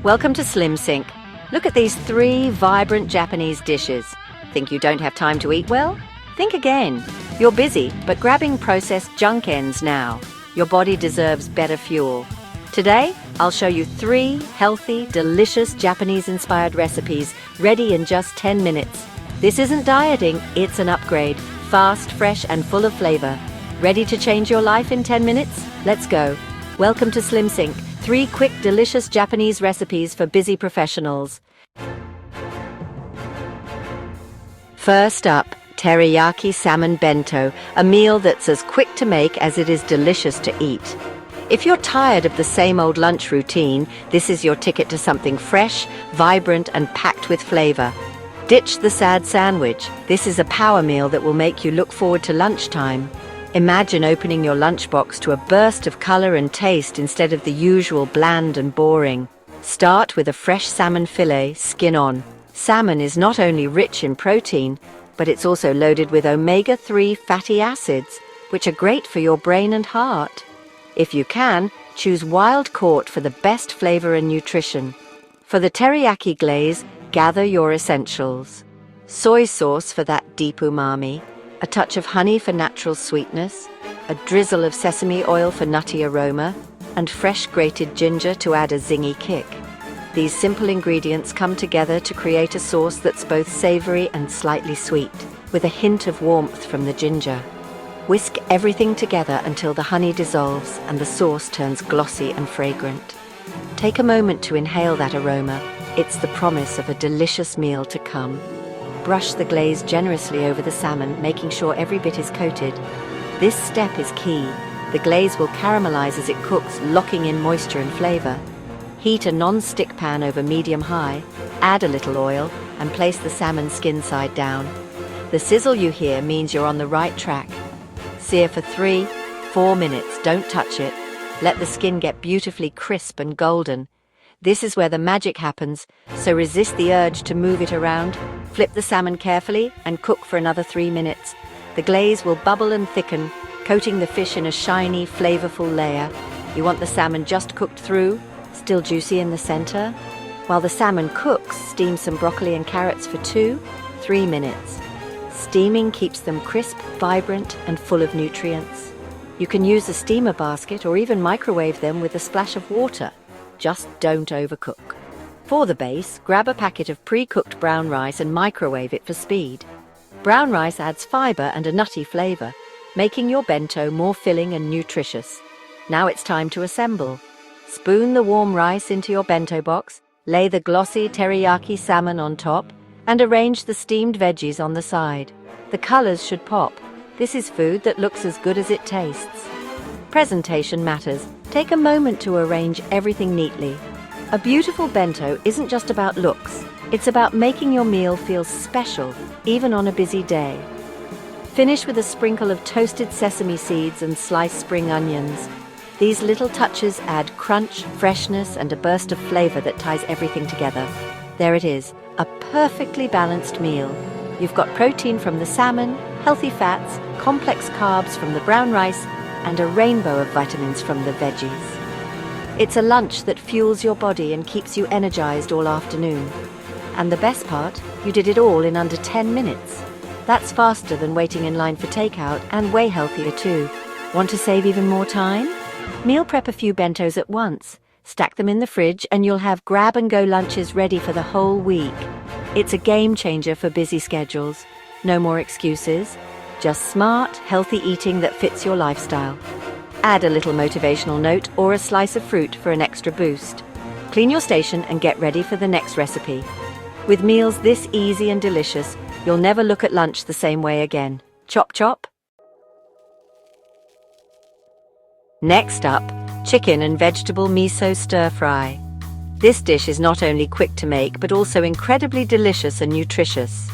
Welcome to SlimSync. Look at these 3 vibrant Japanese dishes. Think you don't have time to eat well? Think again. You're busy, but grabbing processed junk ends now. Your body deserves better fuel. Today, I'll show you 3 healthy, delicious Japanese-inspired recipes ready in just 10 minutes. This isn't dieting, it's an upgrade. Fast, fresh, and full of flavor. Ready to change your life in 10 minutes? Let's go. Welcome to SlimSync. 3 quick, delicious Japanese recipes for busy professionals. First up, Teriyaki Salmon Bento, a meal that's as quick to make as it is delicious to eat. If you're tired of the same old lunch routine, this is your ticket to something fresh, vibrant, and packed with flavor. Ditch the sad sandwich. This is a power meal that will make you look forward to lunchtime. Imagine opening your lunchbox to a burst of color and taste instead of the usual bland and boring. Start with a fresh salmon fillet, skin on. Salmon is not only rich in protein, but it's also loaded with omega-3 fatty acids, which are great for your brain and heart. If you can, choose wild-caught for the best flavor and nutrition. For the teriyaki glaze, gather your essentials. Soy sauce for that deep umami, a touch of honey for natural sweetness, a drizzle of sesame oil for nutty aroma, and fresh grated ginger to add a zingy kick. These simple ingredients come together to create a sauce that's both savory and slightly sweet, with a hint of warmth from the ginger. Whisk everything together until the honey dissolves and the sauce turns glossy and fragrant. Take a moment to inhale that aroma. It's the promise of a delicious meal to come. Brush the glaze generously over the salmon, making sure every bit is coated. This step is key. The glaze will caramelize as it cooks, locking in moisture and flavor. Heat a non-stick pan over medium-high, add a little oil, and place the salmon skin side down. The sizzle you hear means you're on the right track. Sear for 3-4 minutes, don't touch it. Let the skin get beautifully crisp and golden. This is where the magic happens, so resist the urge to move it around. Flip the salmon carefully and cook for another 3 minutes. The glaze will bubble and thicken, coating the fish in a shiny, flavorful layer. You want the salmon just cooked through, still juicy in the center. While the salmon cooks, steam some broccoli and carrots for 2-3 minutes. Steaming keeps them crisp, vibrant, and full of nutrients. You can use a steamer basket or even microwave them with a splash of water. Just don't overcook. For the base, grab a packet of pre-cooked brown rice and microwave it for speed. Brown rice adds fiber and a nutty flavor, making your bento more filling and nutritious. Now it's time to assemble. Spoon the warm rice into your bento box, lay the glossy teriyaki salmon on top, and arrange the steamed veggies on the side. The colors should pop. This is food that looks as good as it tastes. Presentation matters. Take a moment to arrange everything neatly. A beautiful bento isn't just about looks. It's about making your meal feel special, even on a busy day. Finish with a sprinkle of toasted sesame seeds and sliced spring onions. These little touches add crunch, freshness, and a burst of flavor that ties everything together. There it is, a perfectly balanced meal. You've got protein from the salmon, healthy fats, complex carbs from the brown rice, and a rainbow of vitamins from the veggies. It's a lunch that fuels your body and keeps you energized all afternoon. And the best part, you did it all in under 10 minutes. That's faster than waiting in line for takeout and way healthier too. Want to save even more time? Meal prep a few bentos at once. Stack them in the fridge and you'll have grab-and-go lunches ready for the whole week. It's a game changer for busy schedules. No more excuses. Just smart, healthy eating that fits your lifestyle. Add a little motivational note or a slice of fruit for an extra boost. Clean your station and get ready for the next recipe. With meals this easy and delicious, you'll never look at lunch the same way again. Chop chop. Next up, chicken and vegetable miso stir-fry. This dish is not only quick to make, but also incredibly delicious and nutritious.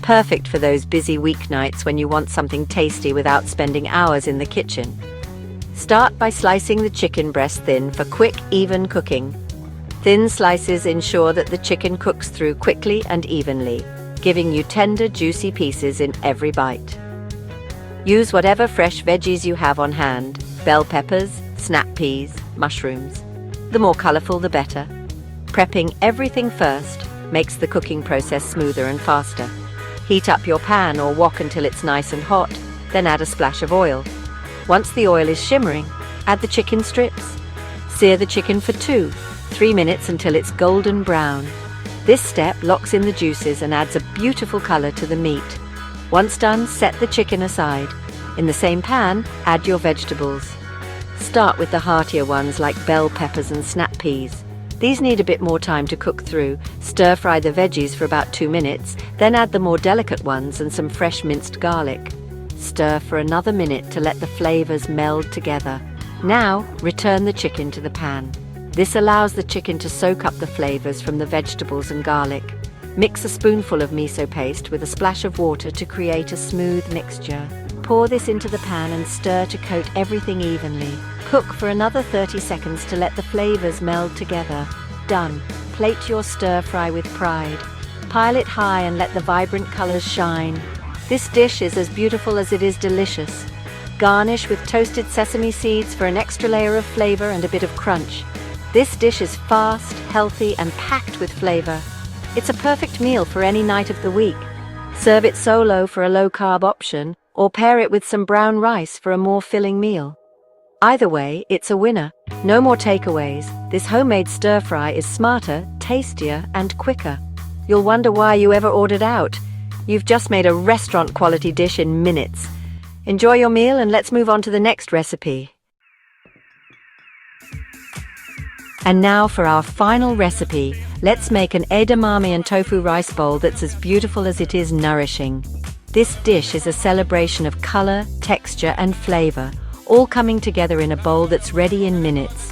Perfect for those busy weeknights when you want something tasty without spending hours in the kitchen. Start by slicing the chicken breast thin for quick, even cooking. Thin slices ensure that the chicken cooks through quickly and evenly, giving you tender, juicy pieces in every bite. Use whatever fresh veggies you have on hand: bell peppers, snap peas, mushrooms. The more colorful, the better. Prepping everything first makes the cooking process smoother and faster. Heat up your pan or wok until it's nice and hot, then add a splash of oil. Once the oil is shimmering, add the chicken strips. Sear the chicken for 2-3 minutes until it's golden brown. This step locks in the juices and adds a beautiful color to the meat. Once done, set the chicken aside. In the same pan, add your vegetables. Start with the heartier ones like bell peppers and snap peas. These need a bit more time to cook through. Stir-fry the veggies for about 2 minutes, then add the more delicate ones and some fresh minced garlic. Stir for another minute to let the flavors meld together. Now, return the chicken to the pan. This allows the chicken to soak up the flavors from the vegetables and garlic. Mix a spoonful of miso paste with a splash of water to create a smooth mixture. Pour this into the pan and stir to coat everything evenly. Cook for another 30 seconds to let the flavors meld together. Done. Plate your stir-fry with pride. Pile it high and let the vibrant colors shine. This dish is as beautiful as it is delicious. Garnish with toasted sesame seeds for an extra layer of flavor and a bit of crunch. This dish is fast, healthy, and packed with flavor. It's a perfect meal for any night of the week. Serve it solo for a low-carb option, or pair it with some brown rice for a more filling meal. Either way, it's a winner. No more takeaways. This homemade stir-fry is smarter, tastier, and quicker. You'll wonder why you ever ordered out. You've just made a restaurant-quality dish in minutes. Enjoy your meal and let's move on to the next recipe. And now for our final recipe. Let's make an edamame and tofu rice bowl that's as beautiful as it is nourishing. This dish is a celebration of color, texture, and flavor, all coming together in a bowl that's ready in minutes.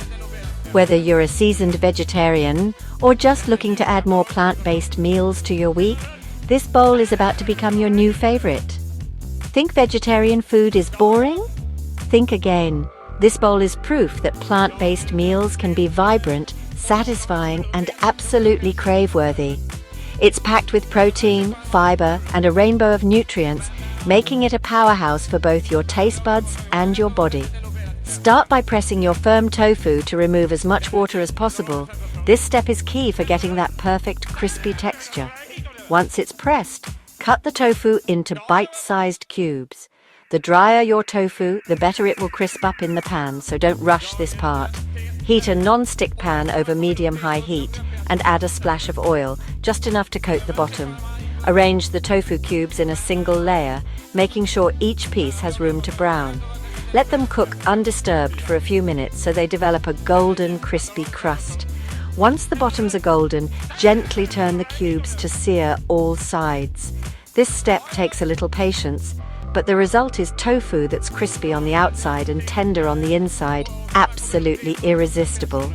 Whether you're a seasoned vegetarian or just looking to add more plant-based meals to your week, this bowl is about to become your new favorite. Think vegetarian food is boring? Think again. This bowl is proof that plant-based meals can be vibrant, satisfying, and absolutely crave-worthy. It's packed with protein, fiber, and a rainbow of nutrients, making it a powerhouse for both your taste buds and your body. Start by pressing your firm tofu to remove as much water as possible. This step is key for getting that perfect crispy texture. Once it's pressed, cut the tofu into bite-sized cubes. The drier your tofu, the better it will crisp up in the pan, so don't rush this part. Heat a non-stick pan over medium-high heat and add a splash of oil, just enough to coat the bottom. Arrange the tofu cubes in a single layer, making sure each piece has room to brown. Let them cook undisturbed for a few minutes so they develop a golden, crispy crust. Once the bottoms are golden, gently turn the cubes to sear all sides. This step takes a little patience, but the result is tofu that's crispy on the outside and tender on the inside, absolutely irresistible.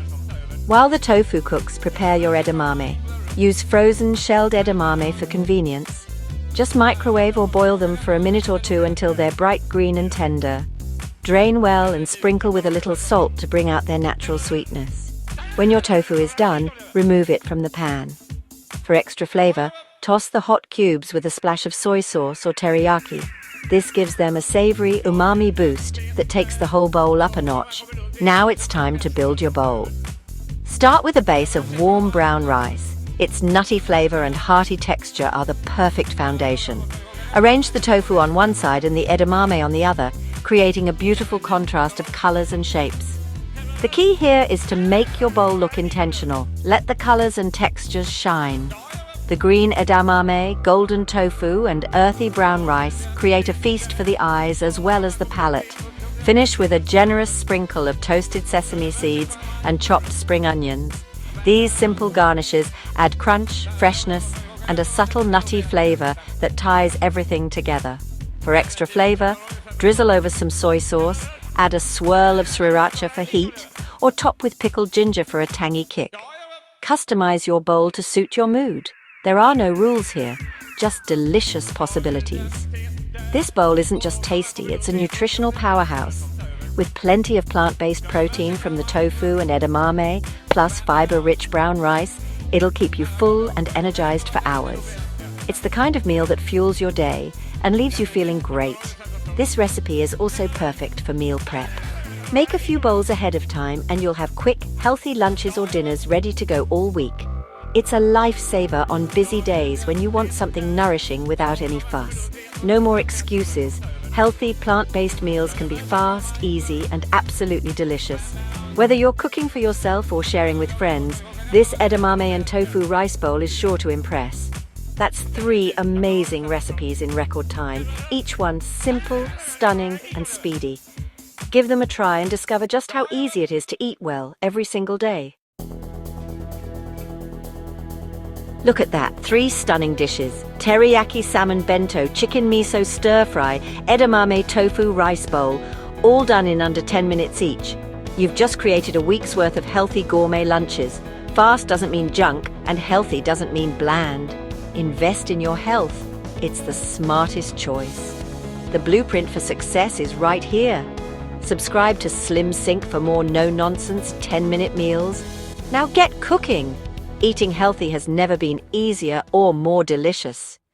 While the tofu cooks, prepare your edamame. Use frozen shelled edamame for convenience. Just microwave or boil them for a minute or two until they're bright green and tender. Drain well and sprinkle with a little salt to bring out their natural sweetness. When your tofu is done, remove it from the pan. For extra flavor, toss the hot cubes with a splash of soy sauce or teriyaki. This gives them a savory umami boost that takes the whole bowl up a notch. Now it's time to build your bowl. Start with a base of warm brown rice. Its nutty flavor and hearty texture are the perfect foundation. Arrange the tofu on one side and the edamame on the other, creating a beautiful contrast of colors and shapes. The key here is to make your bowl look intentional. Let the colors and textures shine. The green edamame, golden tofu, and earthy brown rice create a feast for the eyes as well as the palate. Finish with a generous sprinkle of toasted sesame seeds and chopped spring onions. These simple garnishes add crunch, freshness, and a subtle nutty flavor that ties everything together. For extra flavor, drizzle over some soy sauce, add a swirl of sriracha for heat, or top with pickled ginger for a tangy kick. Customize your bowl to suit your mood. There are no rules here, just delicious possibilities. This bowl isn't just tasty, it's a nutritional powerhouse. With plenty of plant-based protein from the tofu and edamame, plus fiber-rich brown rice, it'll keep you full and energized for hours. It's the kind of meal that fuels your day and leaves you feeling great. This recipe is also perfect for meal prep. Make a few bowls ahead of time and you'll have quick, healthy lunches or dinners ready to go all week. It's a lifesaver on busy days when you want something nourishing without any fuss. No more excuses. Healthy, plant-based meals can be fast, easy, and absolutely delicious. Whether you're cooking for yourself or sharing with friends, this edamame tofu rice bowl is sure to impress. That's 3 amazing recipes in record time, each one simple, stunning, and speedy. Give them a try and discover just how easy it is to eat well every single day. Look at that, 3 stunning dishes. Teriyaki Salmon Bento, Chicken Miso Stir-Fry, Edamame Tofu Rice Bowl, all done in under 10 minutes each. You've just created a week's worth of healthy gourmet lunches. Fast doesn't mean junk, and healthy doesn't mean bland. Invest in your health. It's the smartest choice. The blueprint for success is right here. Subscribe to SlimSync for more no-nonsense 10-minute meals. Now get cooking! Eating healthy has never been easier or more delicious.